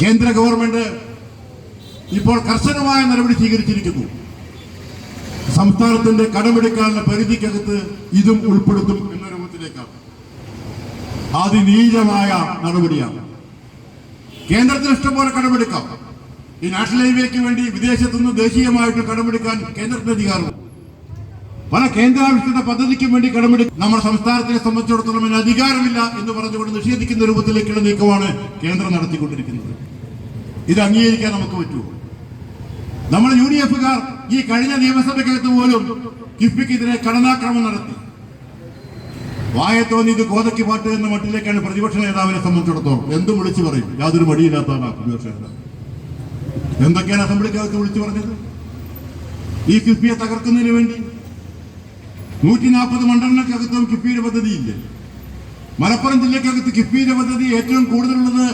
കേന്ദ്ര ഗവൺമെന്റ് ഇപ്പോൾ കർശനമായ നടപടി സ്വീകരിച്ചിരിക്കുന്നു. സംസ്ഥാനത്തിന്റെ കടമെടുക്കാനുള്ള പരിധിക്കകത്ത് ഇതും ഉൾപ്പെടുത്തും എന്ന രൂപത്തിലേക്കാണ്. അതിനീചമായ നടപടിയാണ്. കേന്ദ്രത്തിന് ഇഷ്ടംപോലെ കടമെടുക്കാം. ഈ നാഷണൽ ഹൈവേക്ക് വേണ്ടി വിദേശത്തുനിന്ന് ദേശീയമായിട്ട് കടമെടുക്കാൻ കേന്ദ്രത്തിന് അധികാരമുണ്ട്. പല കേന്ദ്രാവിഷ്കൃത പദ്ധതിക്കും വേണ്ടി കടമെടുക്കും. നമ്മുടെ സംസ്ഥാനത്തിനെ സംബന്ധിച്ചിടത്തോളം അതിന് അധികാരമില്ല എന്ന് പറഞ്ഞുകൊണ്ട് നിഷേധിക്കുന്ന രൂപത്തിലേക്കുള്ള നീക്കമാണ് കേന്ദ്രം നടത്തിക്കൊണ്ടിരിക്കുന്നത്. ഇത് അംഗീകരിക്കാൻ നമുക്ക് പറ്റുമോ? നമ്മൾ UDF-കാർ ഈ കഴിഞ്ഞ നിയമസഭയ്ക്കകത്ത് പോലും കിഫ്ബിക്കെതിരെ കടന്നാക്രമണം നടത്തി. വായത്തോന്നി ഇത് കോതയ്ക്ക് പാട്ട് എന്ന മട്ടിലേക്കാണ് പ്രതിപക്ഷ നേതാവിനെ സംബന്ധിച്ചിടത്തോളം എന്തും വിളിച്ചു പറയും. യാതൊരു മടിയില്ലാത്തതാണ് പ്രതിപക്ഷ നേതാവ്. എന്തൊക്കെയാണ് അസംബ്ലിക്കകത്ത് വിളിച്ചു പറഞ്ഞത്? ഈ കിഫ്ബിയെ തകർക്കുന്നതിന് വേണ്ടി 140 മണ്ഡലങ്ങൾക്കകത്തും കിഫ്ബിയുടെ പദ്ധതിയില്ലേ? മലപ്പുറം ജില്ലക്കകത്ത് കിഫ്ബിയുടെ പദ്ധതി ഏറ്റവും കൂടുതലുള്ളത്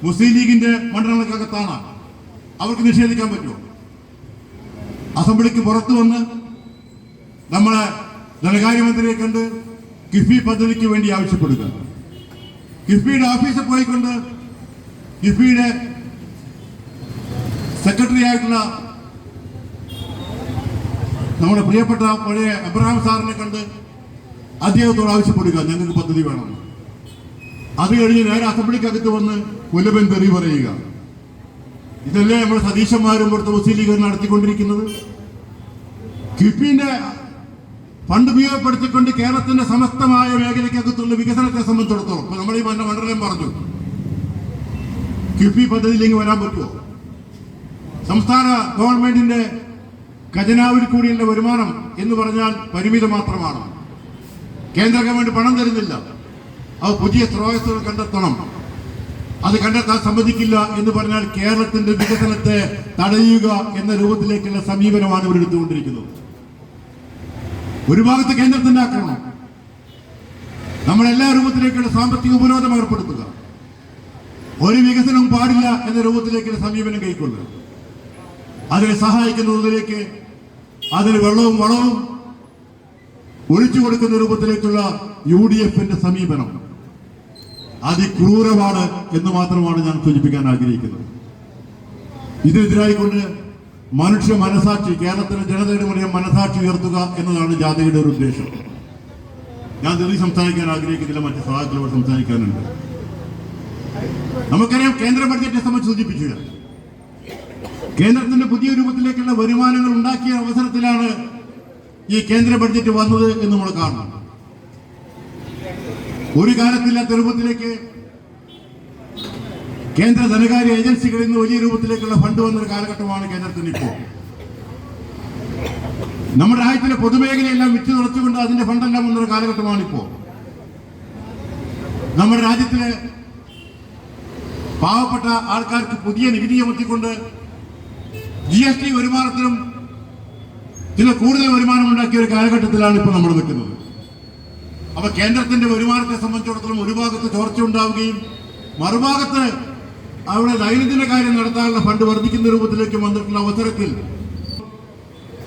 മുസ്ലിം ലീഗിന്റെ മണ്ഡലങ്ങൾക്കകത്താണ്. അവർക്ക് നിഷേധിക്കാൻ പറ്റുമോ? അസംബ്ലിക്ക് പുറത്തു വന്ന് നമ്മളെ ധനകാര്യമന്ത്രിയെ കണ്ട് കിഫ്ബി പദ്ധതിക്ക് വേണ്ടി ആവശ്യപ്പെടുക, കിഫ്ബിയുടെ ഓഫീസിൽ പോയിക്കൊണ്ട് കിഫ്ബിയുടെ സെക്രട്ടറി ആയിട്ടുള്ള നമ്മുടെ പ്രിയപ്പെട്ട പഴയ അബ്രഹാം സാറിനെ കണ്ട് അദ്ദേഹത്തോട് ആവശ്യപ്പെടുക ഞങ്ങൾക്ക് പദ്ധതി വേണം. അത് കഴിഞ്ഞ് നേരെ അസംബ്ലിക്കകത്ത് വന്ന് പുലബൻ തെറി പറയുക. ഇതല്ലേ നമ്മുടെ സതീശന്മാരും പുറത്ത് മുസ്ലിം ലീഗ് നടത്തിക്കൊണ്ടിരിക്കുന്നത്? കിഫ്ബിന്റെ ഫണ്ട് ഉപയോഗപ്പെടുത്തിക്കൊണ്ട് കേരളത്തിന്റെ സമസ്തമായ മേഖലയ്ക്കകത്തുള്ള വികസനത്തെ സംബന്ധിച്ചിടത്തോളം ഇപ്പൊ നമ്മൾ ഈ മണ്ഡലം പറഞ്ഞു, കിഫ്ബി പദ്ധതിയിലേക്ക് വരാൻ പറ്റുമോ? സംസ്ഥാന ഗവൺമെന്റിന്റെ ഖജനാവിൽ കൂടിയുള്ള വരുമാനം എന്ന് പറഞ്ഞാൽ പരിമിതം മാത്രമാണ്. കേന്ദ്ര ഗവൺമെന്റ് പണം തരുന്നില്ല. അത് പുതിയ സ്രോതസ്സുകൾ കണ്ടെത്തണം. അത് കണ്ടെത്താൻ സമ്മതിക്കില്ല എന്ന് പറഞ്ഞാൽ കേരളത്തിന്റെ വികസനത്തെ തടയുക എന്ന രൂപത്തിലേക്കുള്ള സമീപനമാണ് ഇവരെടുത്തുകൊണ്ടിരിക്കുന്നത്. ഒരു ഭാഗത്ത് കേന്ദ്രത്തിന്റെ ആക്രമണം, നമ്മളെല്ലാ രൂപത്തിലേക്കുള്ള സാമ്പത്തിക ഉപരോധം ഏർപ്പെടുത്തുക, ഒരു വികസനവും പാടില്ല എന്ന രൂപത്തിലേക്കുള്ള സമീപനം കൈക്കൊള്ളുക, അതിനെ സഹായിക്കുന്നതിലേക്ക് അതിന് വെള്ളവും വളവും ഒഴിച്ചു കൊടുക്കുന്ന രൂപത്തിലേക്കുള്ള UDF-ന്റെ സമീപനം അതിക്രൂരമാണ് എന്ന് മാത്രമാണ് ഞാൻ സൂചിപ്പിക്കാൻ ആഗ്രഹിക്കുന്നത്. ഇതിനെതിരായിക്കൊണ്ട് മനുഷ്യ മനസാക്ഷി, കേരളത്തിലെ ജനതയുടെ മുന്നിൽ മനസാക്ഷി ഉയർത്തുക എന്നതാണ് ജാഥയുടെ ഒരു ഉദ്ദേശം. ഞാൻ തെറി സംസാരിക്കാൻ ആഗ്രഹിക്കുന്നില്ല, മറ്റു സഹാക്കളോട് സംസാരിക്കാനുണ്ട്. നമുക്കറിയാം കേന്ദ്ര ബഡ്ജറ്റിനെ സംബന്ധിച്ച് സൂചിപ്പിച്ചില്ല. കേന്ദ്രത്തിന്റെ പുതിയ രൂപത്തിലേക്കുള്ള വരുമാനങ്ങൾ ഉണ്ടാക്കിയ അവസരത്തിലാണ് ഈ കേന്ദ്ര ബഡ്ജറ്റ് വന്നത് എന്ന് നമ്മൾ കാണണം. ഒരു കാലത്തില്ലാത്ത രൂപത്തിലേക്ക് കേന്ദ്ര ധനകാര്യ ഏജൻസികളിൽ നിന്ന് വലിയ രൂപത്തിലേക്കുള്ള ഫണ്ട് വന്നൊരു കാലഘട്ടമാണ് കേന്ദ്രത്തിന് ഇപ്പോൾ. നമ്മുടെ രാജ്യത്തിലെ പൊതുമേഖലയെല്ലാം വിറ്റ് തുറച്ചുകൊണ്ട് അതിന്റെ ഫണ്ടെല്ലാം വന്നൊരു കാലഘട്ടമാണിപ്പോ. നമ്മുടെ രാജ്യത്തിലെ പാവപ്പെട്ട ആൾക്കാർക്ക് പുതിയ നികുതി ചുമത്തിക്കൊണ്ട് GST വരുമാനത്തിനും ചില കൂടുതൽ വരുമാനം ഉണ്ടാക്കിയ ഒരു കാലഘട്ടത്തിലാണ് ഇപ്പോൾ നമ്മൾ നിൽക്കുന്നത്. അപ്പൊ കേന്ദ്രത്തിന്റെ വരുമാനത്തെ സംബന്ധിച്ചിടത്തോളം ഒരു ഭാഗത്ത് ചോർച്ച ഉണ്ടാവുകയും മറുഭാഗത്ത് അവിടെ ദൈനംദിന കാര്യം നടത്താനുള്ള ഫണ്ട് വർദ്ധിക്കുന്ന രൂപത്തിലേക്ക് വന്നിട്ടുള്ള അവസരത്തിൽ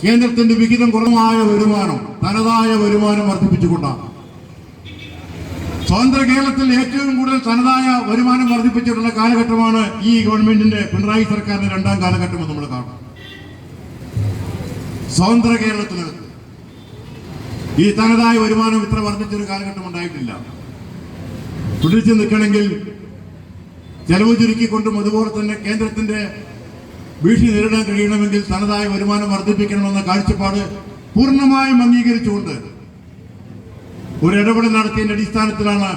കേന്ദ്രത്തിന്റെ വിഹിതം കുറവായ വരുമാനം, തനതായ വരുമാനം വർദ്ധിപ്പിച്ചുകൊണ്ടാണ്. സ്വതന്ത്ര കേരളത്തിൽ ഏറ്റവും കൂടുതൽ തനതായ വരുമാനം വർദ്ധിപ്പിച്ചിട്ടുള്ള കാലഘട്ടമാണ് ഈ ഗവൺമെന്റിന്റെ പിണറായി സർക്കാരിന്റെ രണ്ടാം കാലഘട്ടം എന്ന് നമ്മൾ കാണും. സ്വതന്ത്ര കേരളത്തിനകത്ത് ഈ തനതായ വരുമാനം ഇത്ര വർദ്ധിച്ചൊരു കാലഘട്ടം ഉണ്ടായിട്ടില്ല. പിടിച്ചു നിൽക്കണമെങ്കിൽ ചെലവ് ചുരുക്കിക്കൊണ്ടും അതുപോലെ തന്നെ കേന്ദ്രത്തിന്റെ ഭീഷണി നേരിടാൻ കഴിയണമെങ്കിൽ തനതായ വരുമാനം വർദ്ധിപ്പിക്കണമെന്ന കാഴ്ചപ്പാട് പൂർണ്ണമായും അംഗീകരിച്ചുകൊണ്ട് ഒരു ഇടപെടൽ നടത്തിയതിന്റെ അടിസ്ഥാനത്തിലാണ്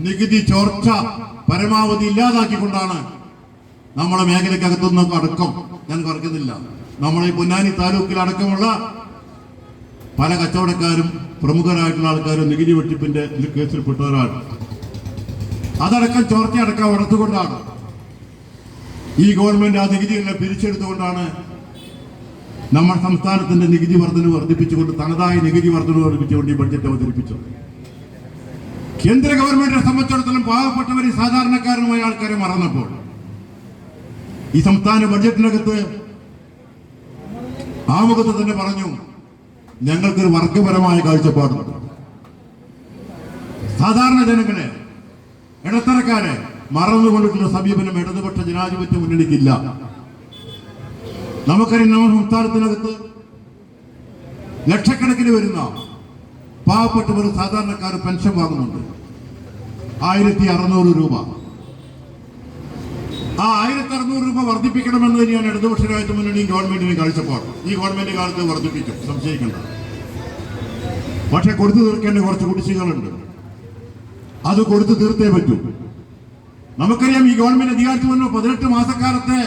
നികുതി ചോർച്ച പരമാവധി ഇല്ലാതാക്കിക്കൊണ്ടാണ് നമ്മളെ മേഖലയ്ക്കകത്തുനിന്നൊക്കെ അടക്കം, ഞാൻ പറയുന്നില്ല, നമ്മളെ ഈ പൊന്നാനി താലൂക്കിൽ അടക്കമുള്ള പല കച്ചവടക്കാരും പ്രമുഖരായിട്ടുള്ള ആൾക്കാരും നികുതി വെട്ടിപ്പിന്റെ കേസിൽപ്പെട്ടവരാണ്. അതടക്കം ചോർച്ചയടക്കം അടച്ചുകൊണ്ടാണ് ഈ ഗവൺമെന്റ് ആ നികുതികളെ പിരിച്ചെടുത്തുകൊണ്ടാണ് നമ്മുടെ സംസ്ഥാനത്തിന്റെ നികുതി വർദ്ധിപ്പിച്ചുകൊണ്ട് തനതായ നികുതി വർദ്ധിപ്പിച്ചുകൊണ്ട് ഈ ബഡ്ജറ്റ് അവതരിപ്പിച്ചത്. കേന്ദ്ര ഗവൺമെന്റിനെ സംബന്ധിച്ചിടത്തോളം പാവപ്പെട്ടവർ സാധാരണക്കാരുമായ ആൾക്കാരെ മറന്നപ്പോൾ ഈ സംസ്ഥാന ബഡ്ജറ്റിനകത്ത് ആമുഖത്ത് തന്നെ പറഞ്ഞു, ഞങ്ങൾക്കൊരു വർഗപരമായ കാഴ്ചപ്പാടുണ്ട്. സാധാരണ ജനങ്ങളെ, ഇടത്തരക്കാരെ, മറന്നുകൊണ്ടിട്ടുള്ള സമീപനം ഇടതുപക്ഷ ജനാധിപത്യ മുന്നണിക്കില്ല. നമുക്കറിയാം, നമ്മുടെ സംസ്ഥാനത്തിനകത്ത് ലക്ഷക്കണക്കിന് വരുന്ന പാവപ്പെട്ടവർ സാധാരണക്കാർ പെൻഷൻ വാങ്ങുന്നുണ്ട്. 1600 രൂപ. ആ 1600 രൂപ വർദ്ധിപ്പിക്കണമെന്ന് തന്നെയാണ് ഇടതുപക്ഷ രാജ്യ മുന്നണിയും ഗവൺമെന്റിനും കാഴ്ചപ്പാട്. ഈ ഗവൺമെന്റ് കാലത്ത് വർദ്ധിപ്പിക്കും, സംശയിക്കേണ്ട. പക്ഷെ കൊടുത്തു തീർക്കേണ്ട കുറച്ച് കുടിശ്ശികളുണ്ട്. അത് കൊടുത്തു തീർത്തേ പറ്റൂ. നമുക്കറിയാം, ഈ ഗവൺമെന്റ് അധികാരത്തിൽ വന്നു 18 മാസക്കാലത്തെ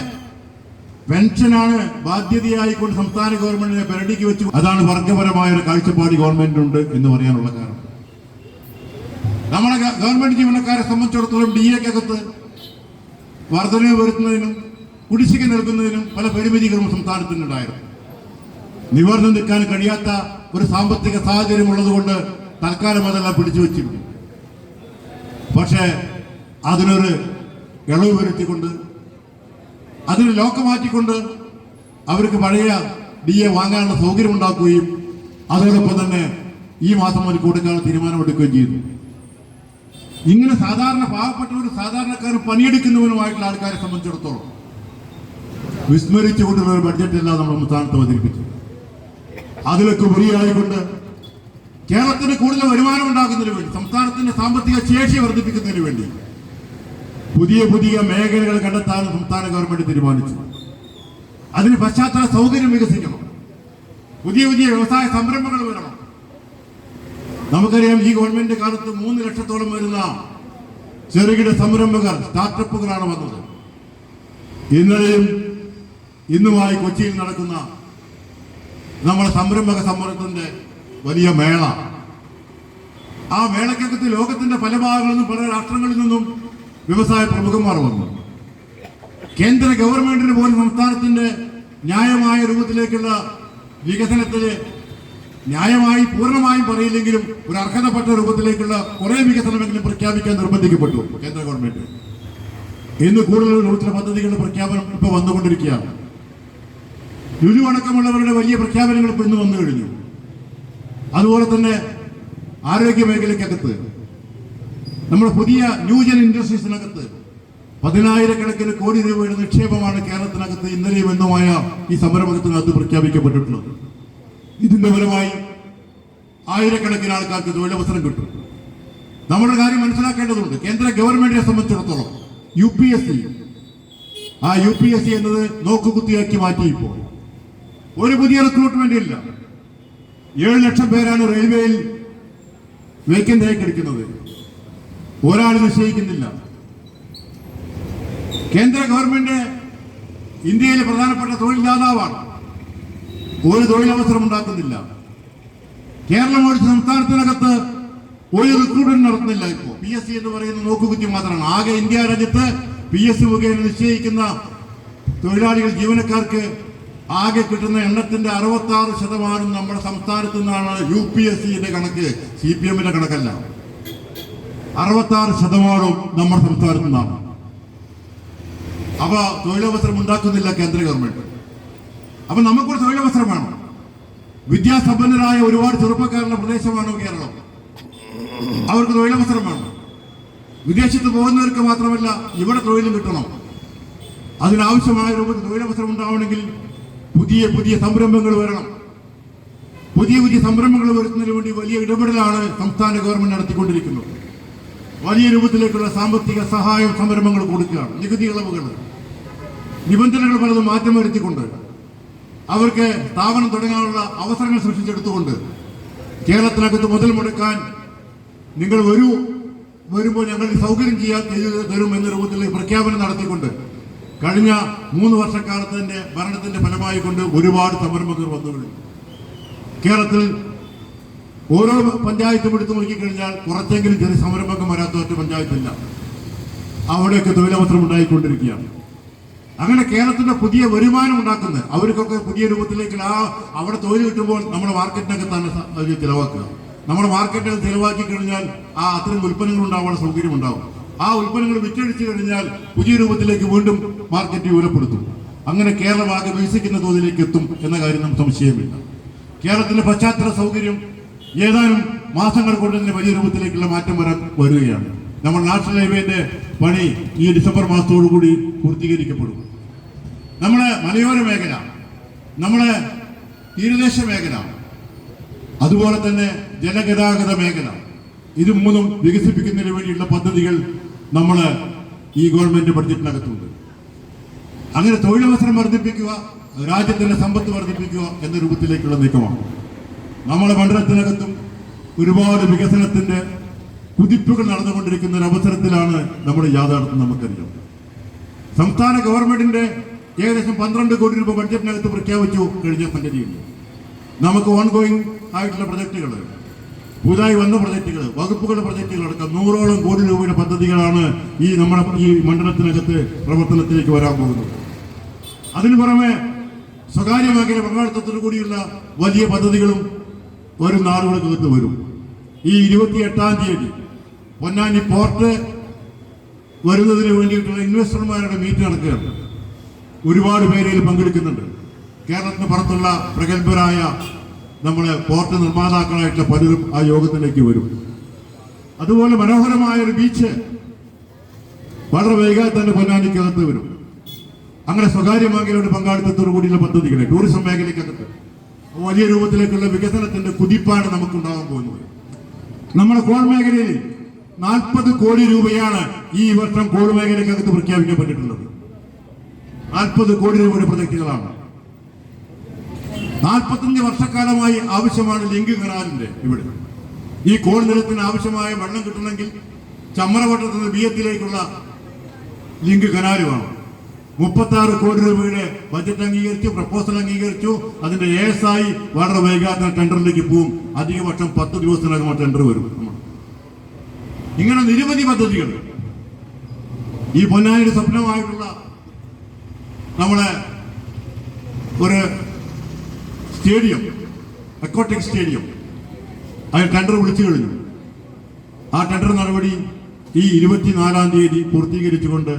പെൻഷനാണ് ബാധ്യതയായിക്കൊണ്ട് സംസ്ഥാന ഗവൺമെന്റിനെ പെരടിക്ക് വെച്ചു. അതാണ് വർഗപരമായ ഒരു കാഴ്ചപ്പാട് ഗവൺമെന്റിനുണ്ട് എന്ന് പറയാനുള്ള കാരണം. നമ്മളെ ഗവൺമെന്റ് ജീവനക്കാരെ സംബന്ധിച്ചിടത്തോളം DAക്കകത്ത് വർധനവ് വരുത്തുന്നതിനും കുടിശ്ശിക നൽകുന്നതിനും പല പരിമിതികളും സംസ്ഥാനത്തിനുണ്ടായിരുന്നു. നിവർന്നു നിൽക്കാൻ കഴിയാത്ത ഒരു സാമ്പത്തിക സാഹചര്യം ഉള്ളതുകൊണ്ട് തൽക്കാലം അതെല്ലാം പിടിച്ചു വെച്ചിരുന്നു. പക്ഷേ അതിനൊരു ഇളവ് വരുത്തിക്കൊണ്ട്, അതിന് ലോക്ക് മാറ്റിക്കൊണ്ട് അവർക്ക് പഴയ DA വാങ്ങാനുള്ള സൗകര്യം ഉണ്ടാക്കുകയും അതോടൊപ്പം തന്നെ ഈ മാസം ഒരു കൊടുക്കാനുള്ള തീരുമാനമെടുക്കുകയും ചെയ്തു. ഇങ്ങനെ സാധാരണ പാവപ്പെട്ടവരും സാധാരണക്കാരും പണിയെടുക്കുന്നവരുമായിട്ടുള്ള ആൾക്കാരെ സംബന്ധിച്ചിടത്തോളം വിസ്മരിച്ചുകൊണ്ടുള്ള ഒരു ബഡ്ജറ്റല്ല നമ്മൾ സംസ്ഥാനത്ത് അവതരിപ്പിച്ചു. അതിലൊക്കെ ഉപരിയായിക്കൊണ്ട് കേരളത്തിന് കൂടുതൽ വരുമാനം ഉണ്ടാക്കുന്നതിന് വേണ്ടി, സംസ്ഥാനത്തിന്റെ സാമ്പത്തിക ശേഷി വർദ്ധിപ്പിക്കുന്നതിന് വേണ്ടി പുതിയ പുതിയ മേഖലകൾ കണ്ടെത്താൻ സംസ്ഥാന ഗവൺമെന്റ് തീരുമാനിച്ചു. അതിന് പശ്ചാത്തല സൗകര്യം വികസിക്കണം, പുതിയ പുതിയ വ്യവസായ സംരംഭങ്ങൾ വരണം. നമുക്കറിയാം, ഈ ഗവൺമെന്റ് കാലത്ത് 3 ലക്ഷത്തോളം വരുന്ന ചെറുകിട സംരംഭകർ, സ്റ്റാർട്ടപ്പുകളാണ് വന്നത്. ഇന്നലെയും ഇന്നുമായി കൊച്ചിയിൽ നടക്കുന്ന നമ്മുടെ സംരംഭക സമ്മേളനത്തിന്റെ വലിയ മേള. ആ മേളക്കകത്ത് ലോകത്തിന്റെ പല ഭാഗങ്ങളിൽ നിന്നും പല രാഷ്ട്രങ്ങളിൽ നിന്നും വ്യവസായ പ്രമുഖന്മാർ വന്നു. കേന്ദ്ര ഗവൺമെന്റിന് പോലും സംസ്ഥാനത്തിന്റെ ന്യായമായ രൂപത്തിലേക്കുള്ള വികസനത്തിന്, ന്യായമായി പൂർണ്ണമായും പറയില്ലെങ്കിലും ഒരു അർഹതപ്പെട്ട രൂപത്തിലേക്കുള്ള കുറെ വികസനമെങ്കിലും പ്രഖ്യാപിക്കാൻ നിർബന്ധിക്കപ്പെട്ടു കേന്ദ്ര ഗവൺമെന്റ്. ഇന്ന് കൂടുതൽ രൂപത്തിലെ പദ്ധതികളുടെ പ്രഖ്യാപനം ഇപ്പൊ വന്നുകൊണ്ടിരിക്കുകയാണ്. ലുലു അടക്കമുള്ളവരുടെ വലിയ പ്രഖ്യാപനങ്ങൾ ഇപ്പൊ ഇന്ന് വന്നു കഴിഞ്ഞു. അതുപോലെ തന്നെ ആരോഗ്യ മേഖലയ്ക്കകത്ത്, നമ്മുടെ പുതിയ ന്യൂജൻ ഇൻഡസ്ട്രീസിനകത്ത് 10,000 കോടി രൂപയുടെ നിക്ഷേപമാണ് കേരളത്തിനകത്ത് ഇന്നലെയും എന്നുമായ ഈ സംരംഭത്തിനകത്ത് പ്രഖ്യാപിക്കപ്പെട്ടിട്ടുള്ളത്. ഇതിന്റെ ഫലമായി ആയിരക്കണക്കിന് ആൾക്കാർക്ക് തൊഴിലവസരം കിട്ടും. നമ്മുടെ കാര്യം മനസ്സിലാക്കേണ്ടതുണ്ട്. കേന്ദ്ര ഗവൺമെന്റിനെ സംബന്ധിച്ചിടത്തോളം UPSC, ആ UPSC എന്നത് നോക്കുകുത്തിയാക്കി മാറ്റി. ഇപ്പോൾ ഒരു പുതിയ റിക്രൂട്ട്മെന്റ് ഇല്ല. 7 ലക്ഷം പേരാണ് റെയിൽവേയിൽ വേക്കന്റ് ആയി കിടക്കുന്നത്. ഒരാൾ നിശ്ചയിക്കുന്നില്ല. കേന്ദ്ര ഗവൺമെന്റ് ഇന്ത്യയിലെ പ്രധാനപ്പെട്ട തൊഴിൽദാതാവാണ്. ഒരു തൊഴിലവസരം ഉണ്ടാക്കുന്നില്ല. കേരളം ഒഴിച്ച് സംസ്ഥാനത്തിനകത്ത് ഒരു റിക്രൂട്ട്മെന്റ് നടത്തുന്നില്ല. ഇപ്പോൾ PSC എന്ന് പറയുന്ന നോക്കുകുത്തി മാത്രമാണ്. ആകെ ഇന്ത്യ രാജ്യത്ത് PSC മുഖേന നിശ്ചയിക്കുന്ന തൊഴിലാളികൾ, ജീവനക്കാർക്ക് ആകെ കിട്ടുന്ന എണ്ണത്തിന്റെ 66% നമ്മുടെ സംസ്ഥാനത്ത് നിന്നാണ്. UPSCയുടെ കണക്ക്, CPMന്റെ കണക്കല്ല. 66% നമ്മുടെ സംസ്ഥാനത്ത് നിന്നാണ്. അവ തൊഴിലവസരം ഉണ്ടാക്കുന്നില്ല കേന്ദ്ര ഗവൺമെന്റ്. അപ്പൊ നമുക്കൊരു തൊഴിലവസരം വേണം. വിദ്യാസമ്പന്നരായ ഒരുപാട് ചെറുപ്പക്കാരുടെ പ്രദേശമാണ് കേരളം. അവർക്ക് തൊഴിലവസരം വേണം. വിദേശത്ത് പോകുന്നവർക്ക് മാത്രമല്ല, ഇവിടെ തൊഴിലും കിട്ടണം. അതിനാവശ്യമായ രൂപത്തിൽ തൊഴിലവസരം ഉണ്ടാവണമെങ്കിൽ പുതിയ പുതിയ സംരംഭങ്ങൾ വരണം. പുതിയ പുതിയ സംരംഭങ്ങൾ വരുത്തുന്നതിന് വേണ്ടി വലിയ ഇടപെടലാണ് സംസ്ഥാന ഗവൺമെന്റ് നടത്തിക്കൊണ്ടിരിക്കുന്നത്. വലിയ രൂപത്തിലേക്കുള്ള സാമ്പത്തിക സഹായം സംരംഭങ്ങൾ കൊടുക്കുകയാണ്. നികുതി ഇളവുകൾ, നിബന്ധനകൾ പലതും മാറ്റം വരുത്തിക്കൊണ്ട് അവർക്ക് സ്ഥാപനം തുടങ്ങാനുള്ള അവസരങ്ങൾ സൃഷ്ടിച്ചെടുത്തുകൊണ്ട് കേരളത്തിനകത്ത് മുതൽ മുടക്കാൻ നിങ്ങൾ വരുമ്പോൾ ഞങ്ങൾ സൗകര്യം ചെയ്തു തരും എന്ന രൂപത്തിൽ പ്രഖ്യാപനം നടത്തിക്കൊണ്ട് കഴിഞ്ഞ 3 വർഷക്കാലത്തിന്റെ ഭരണത്തിന്റെ ഫലമായി കൊണ്ട് ഒരുപാട് സംരംഭകർ വന്നു കഴിഞ്ഞു. കേരളത്തിൽ ഓരോ പഞ്ചായത്തും എടുത്തു നോക്കിക്കഴിഞ്ഞാൽ കുറച്ചെങ്കിലും ചെറിയ സംരംഭം വരാത്ത ഒറ്റ പഞ്ചായത്തില്ല. അവിടെയൊക്കെ തൊഴിലവസരം ഉണ്ടായിക്കൊണ്ടിരിക്കുകയാണ്. അങ്ങനെ കേരളത്തിന്റെ പുതിയ വരുമാനം ഉണ്ടാക്കുന്നത് അവർക്കൊക്കെ പുതിയ രൂപത്തിലേക്ക് അവിടെ തൊഴിൽ കിട്ടുമ്പോൾ നമ്മുടെ മാർക്കറ്റിനകത്താണ് ചിലവാക്കുക. നമ്മുടെ മാർക്കറ്റിൽ ചിലവാക്കി കഴിഞ്ഞാൽ അത്തരം ഉൽപ്പന്നങ്ങൾ ഉണ്ടാവാനുള്ള സൗകര്യം ഉണ്ടാവും. ആ ഉൽപ്പന്നങ്ങൾ വിറ്റഴിച്ചു കഴിഞ്ഞാൽ പുതിയ രൂപത്തിലേക്ക് വീണ്ടും മാർക്കറ്റ് വിപുലപ്പെടുത്തും. അങ്ങനെ കേരളം ആകെ വികസിക്കുന്ന തോതിലേക്ക് എത്തും എന്ന കാര്യം നമുക്ക് സംശയമില്ല. കേരളത്തിന്റെ പശ്ചാത്തല സൗകര്യം ഏതാനും മാസങ്ങൾ കൊണ്ട് തന്നെ വലിയ രൂപത്തിലേക്കുള്ള മാറ്റം വരികയാണ്. നമ്മൾ നാഷണൽ ഹൈവേന്റെ പണി ഈ ഡിസംബർ മാസത്തോടുകൂടി പൂർത്തീകരിക്കപ്പെടും. നമ്മുടെ മലയോര മേഖല, നമ്മുടെ തീരദേശ മേഖല, അതുപോലെ തന്നെ ജലഗതാഗത മേഖല, ഇത് മൂന്നും വികസിപ്പിക്കുന്നതിന് വേണ്ടിയുള്ള പദ്ധതികൾ നമ്മൾ ഈ ഗവൺമെന്റ് ബഡ്ജറ്റിനകത്തുണ്ട്. അങ്ങനെ തൊഴിലവസരം വർദ്ധിപ്പിക്കുക, രാജ്യത്തിന്റെ സമ്പത്ത് വർദ്ധിപ്പിക്കുക എന്ന രൂപത്തിലേക്കുള്ള നീക്കമാണ്. നമ്മുടെ മണ്ഡലത്തിനകത്തും ഒരുപാട് വികസനത്തിന്റെ കുതിപ്പുകൾ നടന്നുകൊണ്ടിരിക്കുന്ന ഒരു അവസരത്തിലാണ് നമ്മുടെ യാഥാർത്ഥ്യം നമുക്കറിയാം. സംസ്ഥാന ഗവൺമെന്റിന്റെ ഏകദേശം 12 കോടി രൂപ ബഡ്ജറ്റിനകത്ത് പ്രഖ്യാപിച്ചു കഴിഞ്ഞ സംഗതിയുണ്ട്. നമുക്ക് ഓൺഗോയിങ് ആയിട്ടുള്ള പ്രൊജക്ടുകൾ, പുതുതായി വന്ന പ്രൊജക്ടുകൾ, വകുപ്പുകളുടെ പ്രൊജക്ടുകൾ അടക്കം 100ഓളം കോടി രൂപയുടെ പദ്ധതികളാണ് നമ്മുടെ ഈ മണ്ഡലത്തിനകത്ത് പ്രവർത്തനത്തിലേക്ക് വരാൻ പോകുന്നത്. അതിനു പുറമെ സ്വകാര്യ മേഖല പങ്കാളിത്തത്തോടു കൂടിയുള്ള വലിയ പദ്ധതികളും വരും നാളുകൾക്കകത്ത് വരും. ഈ 28-ാം തീയതി പൊന്നാനി പോർട്ട് വരുന്നതിന് വേണ്ടിയിട്ടുള്ള ഇൻവെസ്റ്റർമാരുടെ മീറ്റ് നടക്കുകയാണ്. ഒരുപാട് പേര് ഇതിൽ പങ്കെടുക്കുന്നുണ്ട്. കേരളത്തിന് പുറത്തുള്ള പ്രഗത്ഭരായ നമ്മുടെ പോർട്ട് നിർമ്മാതാക്കളായിട്ടുള്ള പലരും ആ യോഗത്തിലേക്ക് വരും. അതുപോലെ മനോഹരമായ ഒരു ബീച്ച് വളരെ വൈകാതെ തന്നെ പൊന്നാനിക്കകത്ത് വരും. അങ്ങനെ സ്വകാര്യ മേഖലയുടെ പങ്കാളിത്തത്തോടു കൂടിയുള്ള പദ്ധതികളെ ടൂറിസം മേഖലയ്ക്കകത്ത് വലിയ രൂപത്തിലേക്കുള്ള വികസനത്തിന്റെ കുതിപ്പാണ് നമുക്കുണ്ടാകാൻ പോകുന്നത്. നമ്മുടെ കോൾ മേഖലയിൽ 40 കോടി രൂപയാണ് ഈ വർഷം കോൾ മേഖലയ്ക്കകത്ത് പ്രഖ്യാപിക്കപ്പെട്ടിട്ടുള്ളത്. 40 കോടി രൂപയുടെ പ്രൊജക്ടുകളാണ്. 45 വർഷക്കാലമായി ആവശ്യമാണ് ലിങ്ക് കനാലിന്റെ. ഇവിടെ ഈ കോൾ നിലത്തിന് ആവശ്യമായ വെള്ളം കിട്ടണമെങ്കിൽ ചമ്മറവട്ടത്തിൽ നിന്ന് ബിയത്തിലേക്കുള്ള ലിങ്ക് കനാല് വേണം. 36 കോടി രൂപയുടെ ബജറ്റ് അംഗീകരിച്ചു, പ്രപ്പോസൽ അംഗീകരിച്ചു. അതിന്റെ ASI വളരെ വൈകാതെ ടെൻഡറിലേക്ക് പോവും. അധികപക്ഷം 10 ദിവസത്തിനകം ടെൻഡർ വരും. ഇങ്ങനെ നിരവധി പദ്ധതികൾ ഈ പൊന്നാനിയുടെ സ്വപ്നമായിട്ടുള്ള നമ്മളെ ഒരു സ്റ്റേഡിയം, അക്വാട്ടിക് സ്റ്റേഡിയം, അതിൽ ടെൻഡർ വിളിച്ചു കഴിഞ്ഞു. ആ ടെൻഡർ നടപടി ഈ 24-ാം തീയതി പൂർത്തീകരിച്ചുകൊണ്ട്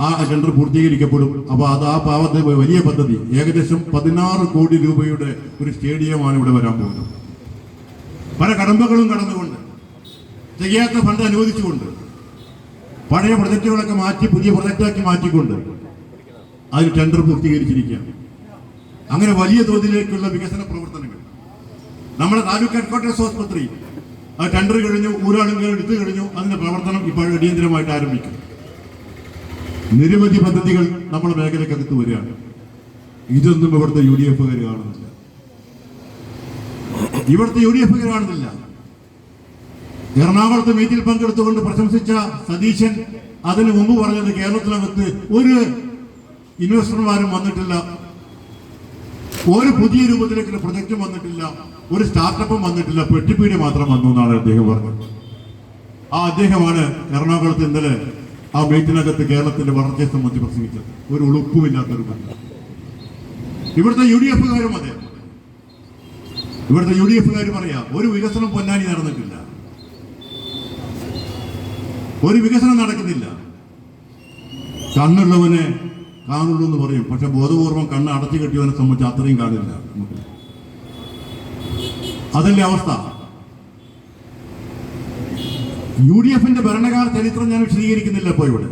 ആ ടെൻഡർ പൂർത്തീകരിക്കപ്പെടും. അപ്പോൾ അത് ആ പാവത്തെ വലിയ പദ്ധതി, ഏകദേശം 16 കോടി രൂപയുടെ ഒരു സ്റ്റേഡിയമാണ് ഇവിടെ വരാൻ പോകുന്നത്. പല കടമ്പകളും കടന്നുകൊണ്ട്, തികയാത്ത ഫണ്ട് അനുവദിച്ചുകൊണ്ട്, പഴയ പ്രൊജക്റ്റുകളൊക്കെ മാറ്റി പുതിയ പ്രൊജക്റ്റാക്കി മാറ്റിക്കൊണ്ട് അതിൽ ടെൻഡർ പൂർത്തീകരിച്ചിരിക്കുകയാണ്. അങ്ങനെ വലിയ തോതിലേക്കുള്ള വികസന പ്രവർത്തനങ്ങൾ നമ്മുടെ താലൂക്ക് ഹെഡ്ക്വാർട്ടേഴ്സ് ആശുപത്രി ആ ടെൻഡർ കഴിഞ്ഞു, ഊരാളുകൾ എടുത്തു കഴിഞ്ഞു. അതിന്റെ പ്രവർത്തനം ഇപ്പോൾ അടിയന്തരമായിട്ട് ആരംഭിക്കും. നിരവധി പദ്ധതികൾ നമ്മുടെ മേഖലക്കകത്ത് വരികയാണ്. ഇതൊന്നും ഇവിടുത്തെ UDF കാണുന്നില്ല. ഇവിടുത്തെ UDF കാണുന്നില്ല. എറണാകുളത്ത് മീറ്റിൽ പങ്കെടുത്തുകൊണ്ട് പ്രശംസിച്ച സതീശൻ അതിനു മുമ്പ് പറഞ്ഞത് കേരളത്തിനകത്ത് ഒരു ഇൻവെസ്റ്റർമാരും വന്നിട്ടില്ല, ഒരു പുതിയ രൂപത്തിലേക്കുള്ള പ്രൊജക്റ്റും വന്നിട്ടില്ല, ഒരു സ്റ്റാർട്ടപ്പും വന്നിട്ടില്ല, പെട്ടിപ്പീടി മാത്രം വന്നു എന്നാണ് അദ്ദേഹം പറഞ്ഞത്. ആ അദ്ദേഹമാണ് എറണാകുളത്ത് ഇന്നലെ ആ മീറ്റിനകത്ത് കേരളത്തിന്റെ വളർച്ചയെ സംബന്ധിച്ച് പ്രസംഗിച്ചത്. ഒരു ഉളുപ്പുമില്ലാത്തൊരു ബന്ധം. ഇവിടുത്തെ UDFകാരും അതെ, ഇവിടുത്തെ UDFകാരും പറയാം, ഒരു വികസനം പൊന്നാനി നടന്നിട്ടില്ല, ഒരു വികസനം നടക്കുന്നില്ല. കണ്ണുള്ളവനെ കാണുള്ളൂ എന്ന് പറയും, പക്ഷെ ബോധപൂർവം കണ്ണ് അടച്ചു കെട്ടിയവനെ സംബന്ധിച്ച് അത്രയും കാണില്ല നമുക്ക്. അതല്ലേ അവസ്ഥ. UDFന്റെ ഭരണകാല ചരിത്രം ഞാൻ വിശദീകരിക്കുന്നില്ല. ഇപ്പോൾ ഇവിടെ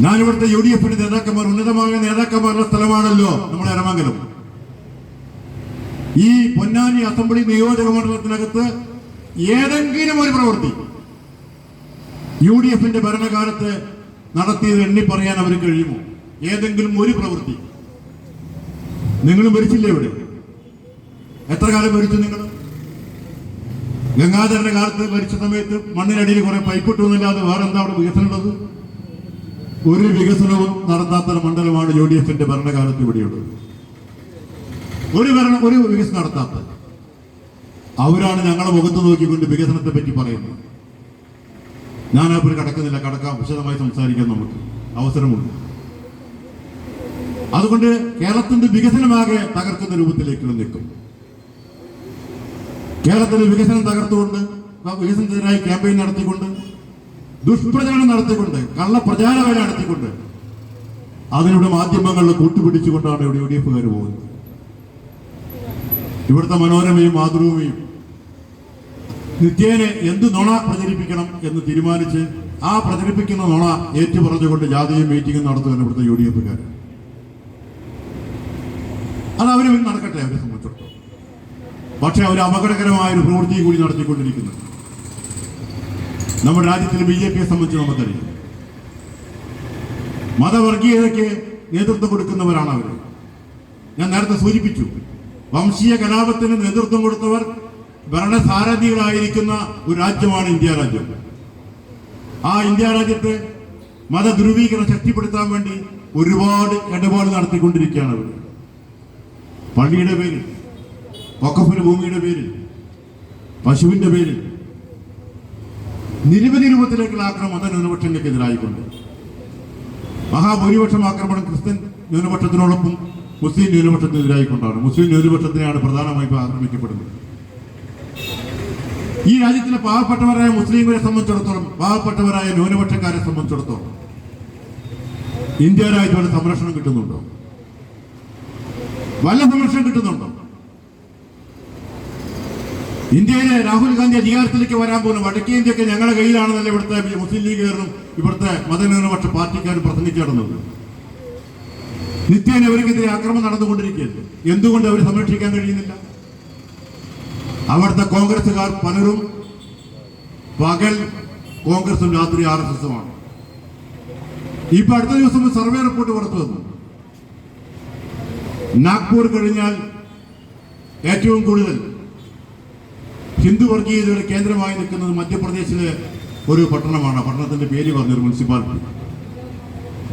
ഞാനിവിടുത്തെ UDFന്റെ നേതാക്കന്മാർ, ഉന്നതമായ നേതാക്കന്മാരുടെ സ്ഥലമാണല്ലോ നമ്മുടെ എരമംഗലം. ഈ പൊന്നാനി അസംബ്ലി നിയോജക മണ്ഡലത്തിനകത്ത് ഏതെങ്കിലും ഒരു പ്രവൃത്തി UDFന്റെ ഭരണകാലത്ത് നടത്തിയത് എണ്ണി പറയാൻ അവർ കഴിയുമോ? ഏതെങ്കിലും ഒരു പ്രവൃത്തി? നിങ്ങളും ഭരിച്ചില്ലേ ഇവിടെ? എത്ര കാലം ഭരിച്ചു നിങ്ങൾ? ഗംഗാധരന്റെ കാലത്ത് ഭരിച്ച സമയത്ത് മണ്ണിനടിയിൽ കുറെ പൈപ്പിട്ടു എന്നല്ലാതെ വേറെ എന്താ അവിടെ വികസനം ഉള്ളത്? ഒരു വികസനവും നടത്താത്ത മണ്ഡലമാണ് UDFന്റെ ഭരണകാലത്ത് ഇവിടെയുള്ളത്. ഒരു വികസനം നടത്താത്ത അവരാണ് ഞങ്ങളെ മുഖത്ത് നോക്കിക്കൊണ്ട് വികസനത്തെ പറ്റി പറയുന്നത്. ഞാൻ അപ്പോൾ കടക്കുന്നില്ല, കടക്കാം, വിശദമായി സംസാരിക്കാൻ നമുക്ക് അവസരമുണ്ട്. അതുകൊണ്ട് കേരളത്തിന്റെ വികസനമാകെ തകർക്കുന്ന രൂപത്തിലേക്ക് നിൽക്കും. കേരളത്തിന്റെ വികസനം തകർത്തുകൊണ്ട്, വികസനത്തിനായി ക്യാമ്പയിൻ നടത്തിക്കൊണ്ട്, ദുഷ്പ്രചരണം നടത്തിക്കൊണ്ട്, കള്ളപ്രചാരവേല നടത്തിക്കൊണ്ട്, അതിലൂടെ മാധ്യമങ്ങളിൽ കൂട്ടുപിടിച്ചുകൊണ്ടാണ് ഇവിടെ UDFകാർ പോകുന്നത്. ഇവിടുത്തെ മനോരമയും മാതൃഭൂമിയും നിത്യേന എന്ത് നുണ പ്രചരിപ്പിക്കണം എന്ന് തീരുമാനിച്ച് ആ പ്രചരിപ്പിക്കുന്ന നുണ ഏറ്റുപറഞ്ഞുകൊണ്ട് ജാതിയും മീറ്റിംഗും നടത്തുകയാണ് ഇവിടുത്തെ UDF-കാർ. അത് അവർ നടക്കട്ടെ, അവരെ സംബന്ധിച്ചിടത്തോളം. പക്ഷെ അവർ അപകടകരമായൊരു പ്രവൃത്തി കൂടി നടത്തിക്കൊണ്ടിരിക്കുന്നത് നമ്മുടെ രാജ്യത്തിൽ BJP-യെ സംബന്ധിച്ച് നമുക്കറിയാം. മതവർഗീയതയ്ക്ക് നേതൃത്വം കൊടുക്കുന്നവരാണ് അവർ. ഞാൻ നേരത്തെ സൂചിപ്പിച്ചു, വംശീയ കലാപത്തിന് നേതൃത്വം കൊടുത്തവർ ഭരണസാരഥികളായിരിക്കുന്ന ഒരു രാജ്യമാണ് ഇന്ത്യ രാജ്യം. ആ ഇന്ത്യ രാജ്യത്ത് മതധ്രുവീകരണം ശക്തിപ്പെടുത്താൻ വേണ്ടി ഒരുപാട് ഇടപാട് നടത്തിക്കൊണ്ടിരിക്കുകയാണ് അവർ. പള്ളിയുടെ പേരിൽ, വഖഫ് ഭൂമിയുടെ പേരിൽ, പശുവിന്റെ പേരിൽ നിരവധി രൂപത്തിലേക്കുള്ള ആക്രമണം മതന്യൂനപക്ഷങ്ങൾക്കെതിരായിക്കൊണ്ട്. മഹാഭൂരിപക്ഷം ആക്രമണം ക്രിസ്ത്യൻ ന്യൂനപക്ഷത്തിനോടൊപ്പം മുസ്ലിം ന്യൂനപക്ഷത്തിനെതിരായിക്കൊണ്ടാണ്. മുസ്ലിം ന്യൂനപക്ഷത്തിനെയാണ് പ്രധാനമായും ഇപ്പോൾ ആക്രമിക്കപ്പെടുന്നത്. ഈ രാജ്യത്തിലെ പാവപ്പെട്ടവരായ മുസ്ലിങ്ങളെ സംബന്ധിച്ചിടത്തോളം, പാവപ്പെട്ടവരായ ന്യൂനപക്ഷക്കാരെ സംബന്ധിച്ചിടത്തോളം ഇന്ത്യ രാജ്യത്തോടെ സംരക്ഷണം കിട്ടുന്നുണ്ടോ? വല്ല സംരക്ഷണം കിട്ടുന്നുണ്ടോ? ഇന്ത്യയിലെ രാഹുൽ ഗാന്ധി അധികാരത്തിലേക്ക് വരാൻ പോകുന്ന വടക്കേ ഇന്ത്യക്ക് ഞങ്ങളുടെ കയ്യിലാണെന്നല്ല ഇവിടുത്തെ മുസ്ലിം ലീഗുകാരും ഇവിടുത്തെ മതന്യൂനപക്ഷ പാർട്ടിക്കാരും പ്രസംഗിച്ചു നടന്നത്. നിത്യേന അവർക്കെതിരെ ആക്രമണം നടന്നുകൊണ്ടിരിക്കുകയല്ലേ. എന്തുകൊണ്ട് അവർ സംരക്ഷിക്കാൻ കഴിയുന്നില്ല? അവിടുത്തെ കോൺഗ്രസുകാർ പലരും പകൽ കോൺഗ്രസും രാത്രി RSS-ഉമാണ്. ഇപ്പൊ അടുത്ത ദിവസം സർവേ റിപ്പോർട്ട് പുറത്തു വന്നു. നാഗ്പൂർ കഴിഞ്ഞാൽ ഏറ്റവും കൂടുതൽ ഹിന്ദു വർഗീയതയുടെ കേന്ദ്രമായി നിൽക്കുന്നത് മധ്യപ്രദേശിലെ ഒരു പട്ടണമാണ്. പട്ടണത്തിന്റെ പേര് പറഞ്ഞൊരു മുനിസിപ്പാലിറ്റി.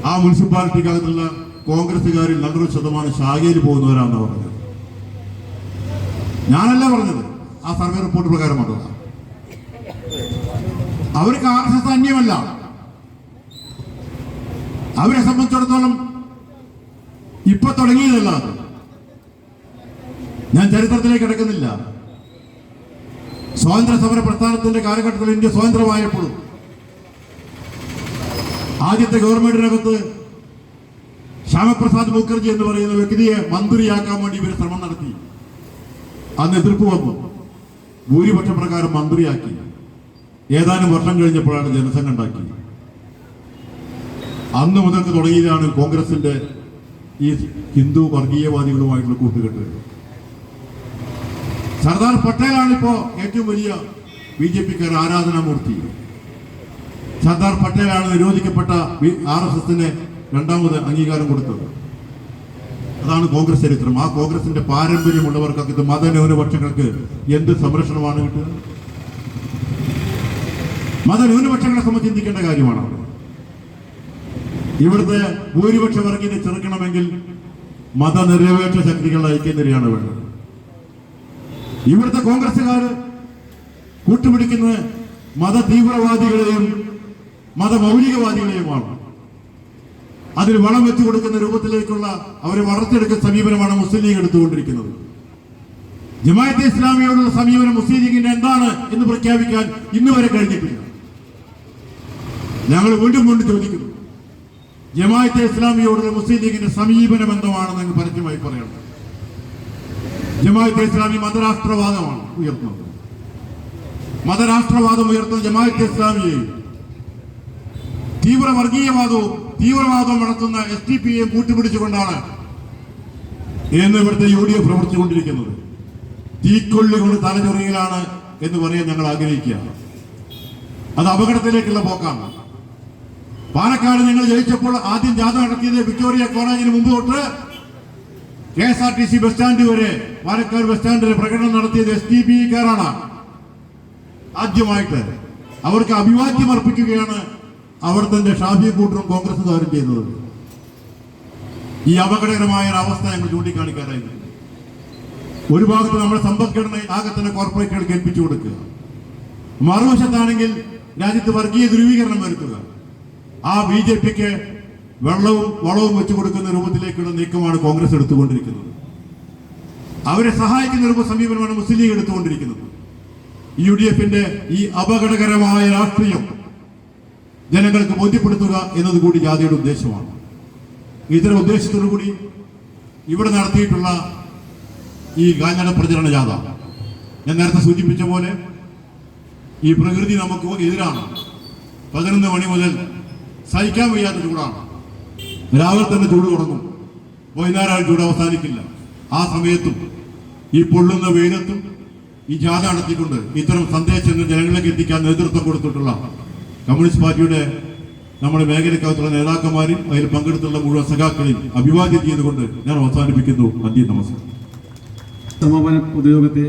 ആ മുനിസിപ്പാലിറ്റിക്കകത്തുള്ള കോൺഗ്രസുകാരിൽ 90% ശാഖയിൽ പോകുന്നവരാണെന്ന് പറഞ്ഞത്. ഞാനല്ല പറഞ്ഞത്, ആ സർവേ റിപ്പോർട്ട് പ്രകാരമാണ്. അവർക്ക് RSS അന്യമല്ല. അവരെ സംബന്ധിച്ചിടത്തോളം ഇപ്പൊ തുടങ്ങിയതല്ല അത്. ഞാൻ ചരിത്രത്തിലേക്ക് കിടക്കുന്നില്ല. സ്വാതന്ത്ര്യ സമര പ്രസ്ഥാനത്തിന്റെ കാലഘട്ടത്തിൽ ഇന്ത്യ സ്വതന്ത്രമായപ്പോഴും ആദ്യത്തെ ഗവൺമെന്റിനകത്ത് ശ്യാമപ്രസാദ് മുഖർജി എന്ന് പറയുന്ന വ്യക്തിയെ മന്ത്രിയാക്കാൻ വേണ്ടി ഇവർ ശ്രമം നടത്തി. അന്ന് എതിർപ്പ് വന്നു. ഭൂരിപക്ഷ പ്രകാരം മന്ത്രിയാക്കി. ഏതാനും വർഷം കഴിഞ്ഞപ്പോഴാണ് ജനസംഘം ഉണ്ടാക്കി. അന്ന് മുതൽക്ക് തുടങ്ങിയതാണ് കോൺഗ്രസിന്റെ ഈ ഹിന്ദു വർഗീയവാദികളുമായിട്ടുള്ള കൂട്ടുകെട്ട്. സർദാർ പട്ടേലാണിപ്പോ ഏറ്റവും വലിയ BJP-ക്കാർ ആരാധനാമൂർത്തി. സർദാർ പട്ടേലാണ് നിരോധിക്കപ്പെട്ട RSS-ന് രണ്ടാമത് അംഗീകാരം കൊടുത്തത്. അതാണ് കോൺഗ്രസ് ചരിത്രം. ആ കോൺഗ്രസിന്റെ പാരമ്പര്യമുള്ളവർക്കൊക്കെ ഇത് മതന്യൂനപക്ഷങ്ങൾക്ക് എന്ത് സംരക്ഷണമാണ് കിട്ടുക? മതന്യൂനപക്ഷങ്ങളെ സംബന്ധിച്ച് ചിന്തിക്കേണ്ട കാര്യമാണ്. ഇവിടുത്തെ ഭൂരിപക്ഷ വർഗീയത ചെറുക്കണമെങ്കിൽ മതനിരപേക്ഷ ശക്തികളുടെ ഐക്യനിരയാണ് വേണ്ടത്. ഇവിടുത്തെ കോൺഗ്രസുകാർ കൂട്ടുപിടിക്കുന്നത് മത തീവ്രവാദികളെയും മതമൗലികവാദികളെയുമാണ്. അതിൽ വളം വെച്ചു കൊടുക്കുന്ന രൂപത്തിലേക്കുള്ള അവരെ വളർത്തിയെടുക്കുന്ന സമീപനമാണ് മുസ്ലിം ലീഗ് എടുത്തുകൊണ്ടിരിക്കുന്നത്. ജമാഅത്തെ ഇസ്ലാമിയോടുള്ള സമീപനം മുസ്ലിം ലീഗിന്റെ എന്താണ് എന്ന് പ്രഖ്യാപിക്കാൻ ഇന്ന് വരെ കഴിഞ്ഞിട്ടില്ല. ഞങ്ങൾ വീണ്ടും ചോദിക്കുന്നു, ജമാഅത്തെ ഇസ്ലാമിയോടുള്ള മുസ്ലിം ലീഗിന്റെ സമീപനം എന്താണെന്ന് ഞങ്ങൾ പരസ്യമായി പറയണം. ജമാഅത്തെ ഇസ്ലാമി മതരാഷ്ട്രവാദമാണ് ഉയർത്തുന്നത്. മതരാഷ്ട്രവാദം ഉയർത്തുന്ന ജമാഅത്തെ ഇസ്ലാമിയെയും തീവ്രവാദവും നടത്തുന്ന SDP-യെ കൂട്ടുപിടിച്ചുകൊണ്ടാണ് ഇന്ന് ഇവിടുത്തെ UDF പ്രവർത്തിച്ചുകൊണ്ടിരിക്കുന്നത്. തീക്കൊള്ളി കൊണ്ട് തലചൊറിയലാണ് എന്ന് പറയാൻ ഞങ്ങൾ ആഗ്രഹിക്കുകയാണ്. അത് അപകടത്തിലേക്കുള്ള പോക്കാണ്. പാലക്കാട് ഞങ്ങൾ ജയിച്ചപ്പോൾ ആദ്യം ജാഥ നടത്തിയത് വിക്ടോറിയ കോളേജിന് മുമ്പ് തൊട്ട് KSRTC ബസ് സ്റ്റാൻഡ് വരെ, പാലക്കാട് ബസ് സ്റ്റാൻഡിൽ പ്രകടനം നടത്തിയത് SDP-ക്കാരാണ്. ആദ്യമായിട്ട് അവർക്ക് അഭിവാദ്യം അർപ്പിക്കുകയാണ് അവർ തന്നെ ഷാഫി കൂട്ടറും കോൺഗ്രസുകാരും ചെയ്തത്. ഈ അപകടകരമായ ഒരു അവസ്ഥ ഞങ്ങൾ ചൂണ്ടിക്കാണിക്കാനായിരുന്നു. ഒരു ഭാഗത്ത് നമ്മുടെ സമ്പദ്ഘടന ആകെ തന്നെ കോർപ്പറേറ്റുകൾക്ക് ഏൽപ്പിച്ചു കൊടുക്കുക, മറുവശത്താണെങ്കിൽ രാജ്യത്ത് വർഗീയ ധ്രുവീകരണം വരുത്തുക. ആ BJP-ക്ക് വെള്ളവും വളവും വെച്ചു കൊടുക്കുന്ന രൂപത്തിലേക്കുള്ള നീക്കമാണ് കോൺഗ്രസ് എടുത്തുകൊണ്ടിരിക്കുന്നത്. അവരെ സഹായിക്കുന്ന രൂപ സമീപനമാണ് മുസ്ലിം ലീഗ് എടുത്തുകൊണ്ടിരിക്കുന്നത്. UDF-ന്റെ ഈ അപകടകരമായ രാഷ്ട്രീയം ജനങ്ങൾക്ക് ബോധ്യപ്പെടുത്തുക എന്നതുകൂടി ജാതിയുടെ ഉദ്ദേശമാണ്. ഇത്തരം ഉദ്ദേശത്തോടുകൂടി ഇവിടെ നടത്തിയിട്ടുള്ള ഈ കാഞ്ഞട പ്രചരണ ജാഥ ഞാൻ നേരത്തെ സൂചിപ്പിച്ച പോലെ ഈ പ്രകൃതി നമുക്ക് എതിരാണ്. 11 മണി മുതൽ സഹിക്കാൻ വയ്യാത്ത ചൂടാണ്. രാവിലെ തന്നെ ചൂട് തുടങ്ങും, വൈകുന്നേരം ചൂട് അവസാനിക്കില്ല. ആ സമയത്തും ഈ പൊള്ളുന്ന വെയിലത്തും ഈ ജാഥ നടത്തിക്കൊണ്ട് ഇത്തരം സന്ദേശങ്ങൾ ജനങ്ങളിലേക്ക് എത്തിക്കാൻ നേതൃത്വം കൊടുത്തിട്ടുള്ള കമ്മ്യൂണിസ്റ്റ് പാർട്ടിയുടെ നമ്മുടെ മേഖലക്കകത്തുള്ള നേതാക്കന്മാരും അതിൽ പങ്കെടുത്തുള്ള മുഴുവൻ സഖാക്കളെയും അഭിവാദ്യം ചെയ്തുകൊണ്ട് ഞാൻ അവസാനിപ്പിക്കുന്നു. നന്ദി, നമസ്കാരം. സമാപന പൊതുയോഗത്തെ